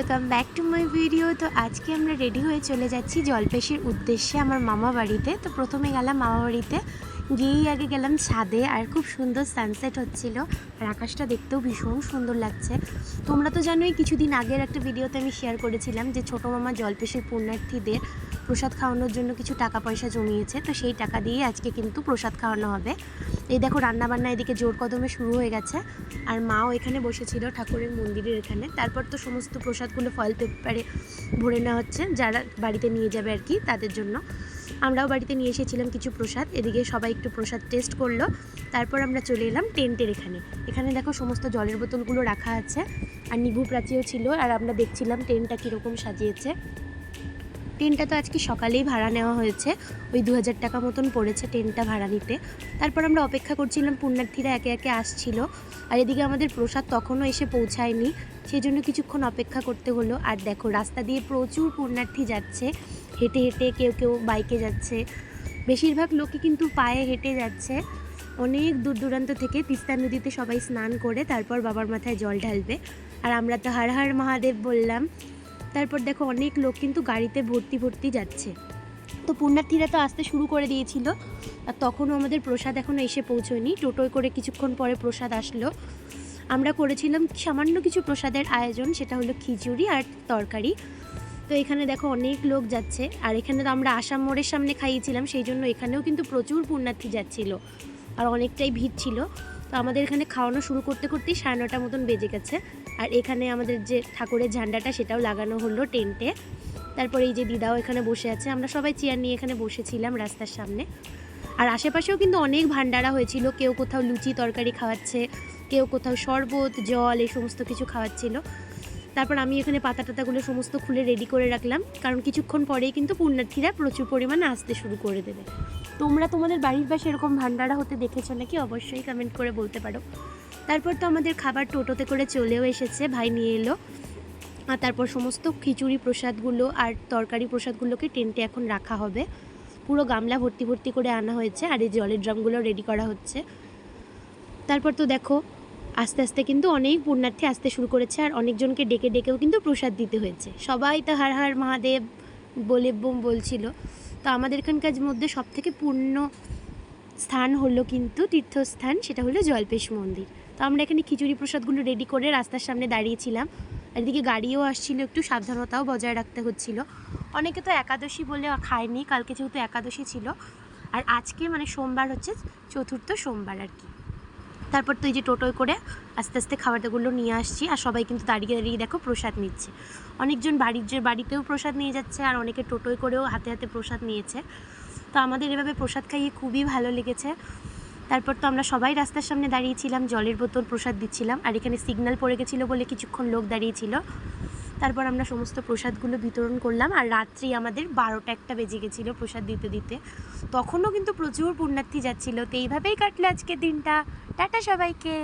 Welcome back to my video. তো আজকে আমরা রেডি হয়ে চলে যাচ্ছি জলপেশির উদ্দেশ্যে আমার মামা বাড়িতে। তো প্রথমে গেলাম মামা বাড়িতে, গিয়েই আগে গেলাম ছাদে। আর খুব সুন্দর সানসেট হচ্ছিল, আর আকাশটা দেখতেও ভীষণ সুন্দর লাগছে। তোমরা তো জানোই, কিছুদিন আগের একটা ভিডিওতে আমি শেয়ার করেছিলাম যে ছোটো মামা জলপেশির পুণ্যার্থীদের প্রসাদ খাওয়ানোর জন্য কিছু টাকা পয়সা জমিয়েছে। তো সেই টাকা দিয়ে আজকে কিন্তু প্রসাদ খাওয়ানো হবে। এই দেখো রান্নাবান্না এদিকে জোর কদমে শুরু হয়ে গেছে, আর মাও এখানে বসেছিল ঠাকুরের মন্দিরের এখানে। তারপর তো সমস্ত প্রসাদগুলো ফয়েল পেপারে ভরে নেওয়া হচ্ছে, যারা বাড়িতে নিয়ে যাবে আর কি তাদের জন্য। আমরাও বাড়িতে নিয়ে এসেছিলাম কিছু প্রসাদ, এদিকে সবাই একটু প্রসাদ টেস্ট করলো। তারপর আমরা চলে এলাম টেন্টের এখানে। এখানে দেখো সমস্ত জলের বোতলগুলো রাখা আছে, আর নিভু প্রাচীও ছিল, আর আমরা দেখছিলাম টেন্টটা কীরকম সাজিয়েছে। টেন্টটা তো আজকে সকালেই ভাড়া নেওয়া হয়েছে, ওই 2000 টাকা মতন পড়েছে টেন্টটা ভাড়া নিতে। তারপর আমরা অপেক্ষা করছিলাম, পুণ্যার্থীরা একে একে আসছিল, আর এদিকে আমাদের প্রসাদ তখনও এসে পৌঁছায়নি, সেই জন্য কিছুক্ষণ অপেক্ষা করতে হলো। আর দেখো রাস্তা দিয়ে প্রচুর পুণ্যার্থী যাচ্ছে, হেঁটে হেঁটে, কেউ কেউ বাইকে যাচ্ছে, বেশিরভাগ লোকই কিন্তু পায়ে হেঁটে যাচ্ছে। অনেক দূর দূরান্ত থেকে তিস্তা নদীতে সবাই স্নান করে তারপর বাবার মাথায় জল ঢালবে, আর আমরা তো হর হর মহাদেব বললাম। তারপর দেখো অনেক লোক কিন্তু গাড়িতে ভর্তি ভর্তি যাচ্ছে। তো পুণ্যার্থীরা তো আসতে শুরু করে দিয়েছিল, আর তখনও আমাদের প্রসাদ এখনও এসে পৌঁছয়নি। টোটোয় করে কিছুক্ষণ পরে প্রসাদ আসলো। আমরা করেছিলাম সামান্য কিছু প্রসাদের আয়োজন, সেটা হলো খিচুড়ি আর তরকারি। তো এখানে দেখো অনেক লোক যাচ্ছে, আর এখানে তো আমরা আসাম মোড়ের সামনে খাইয়েছিলাম, সেই জন্য এখানেও কিন্তু প্রচুর পুণ্যার্থী যাচ্ছিল, আর অনেকটাই ভিড় ছিল। তো আমাদের এখানে খাওয়ানো শুরু করতে করতেই 9:30 মতন বেজে গেছে। আর এখানে আমাদের যে ঠাকুরের ঝান্ডাটা সেটাও লাগানো হলো টেন্টে। তারপরে এই যে দিদাও এখানে বসে আছে, আমরা সবাই চেয়ার নিয়ে এখানে বসেছিলাম রাস্তার সামনে। আর আশেপাশেও কিন্তু অনেক ভান্ডারা হয়েছিল, কেউ কোথাও লুচি তরকারি খাওয়াচ্ছে, কেউ কোথাও শরবত জল এই সমস্ত কিছু খাওয়াচ্ছিল। তারপর আমি এখানে পাতা টাতাগুলো সমস্ত খুলে রেডি করে রাখলাম, কারণ কিছুক্ষণ পরেই কিন্তু পুণ্যার্থীরা প্রচুর পরিমাণে আসতে শুরু করে দেবে। তোমরা তোমাদের বাড়ির পাশে এরকম ভান্ডারা হতে দেখেছো নাকি, অবশ্যই কমেন্ট করে বলতে পারো। তারপর তো আমাদের খাবার টোটোতে করে চলেও এসেছে, ভাই নিয়ে এলো। আর তারপর সমস্ত খিচুড়ি প্রসাদগুলো আর তরকারি প্রসাদগুলোকে টেন্টে এখন রাখা হবে। পুরো গামলা ভর্তি ভর্তি করে আনা হয়েছে, আর এই জলের ড্রামগুলো রেডি করা হচ্ছে। তারপর তো দেখো আস্তে আস্তে কিন্তু অনেক পুণ্যার্থী আসতে শুরু করেছে, আর অনেকজনকে ডেকে ডেকেও কিন্তু প্রসাদ দিতে হয়েছে। সবাই তো হর হর মহাদেব বলে বলছিল। তো আমাদের এখানকার মধ্যে সবথেকে পূর্ণ স্থান হলো কিন্তু তীর্থস্থান, সেটা হলো জলপেশ মন্দির। তো আমরা এখানে খিচুড়ি প্রসাদগুলো রেডি করে রাস্তার সামনে দাঁড়িয়েছিলাম, আর এদিকে গাড়িও আসছিল, একটু সাবধানতাও বজায় রাখতে হচ্ছিল। অনেকে তো একাদশী বলে খায়নি, কালকে যেহেতু একাদশী ছিল, আর আজকে মানে সোমবার হচ্ছে চতুর্থ সোমবার আর কি। তারপর তো এই যে টোটোয় করে আস্তে আস্তে খাবারগুলো নিয়ে আসছি, আর সবাই কিন্তু দাঁড়িয়ে দাঁড়িয়ে দেখো প্রসাদ নিচ্ছে। অনেকজন বাড়িতেও প্রসাদ নিয়ে যাচ্ছে, আর অনেকে টোটোয় করেও হাতে হাতে প্রসাদ নিয়েছে। তো আমাদের এভাবে প্রসাদ খাইয়ে খুবই ভালো লেগেছে। তারপর তো আমরা সবাই রাস্তার সামনে দাঁড়িয়েছিলাম, জলের বোতল প্রসাদ দিচ্ছিলাম, আর এখানে সিগন্যাল পড়ে গেছিলো বলে কিছুক্ষণ লোক দাঁড়িয়েছিল। তারপর আমরা সমস্ত প্রসাদগুলো বিতরণ করলাম, আর রাত্রি আমাদের 12টা বেজে গেছিলো প্রসাদ দিতে দিতে। তখনও কিন্তু প্রচুর পুণ্যার্থী যাচ্ছিলো। তো এইভাবেই কাটলো আজকের দিনটা। টাটা সবাইকে।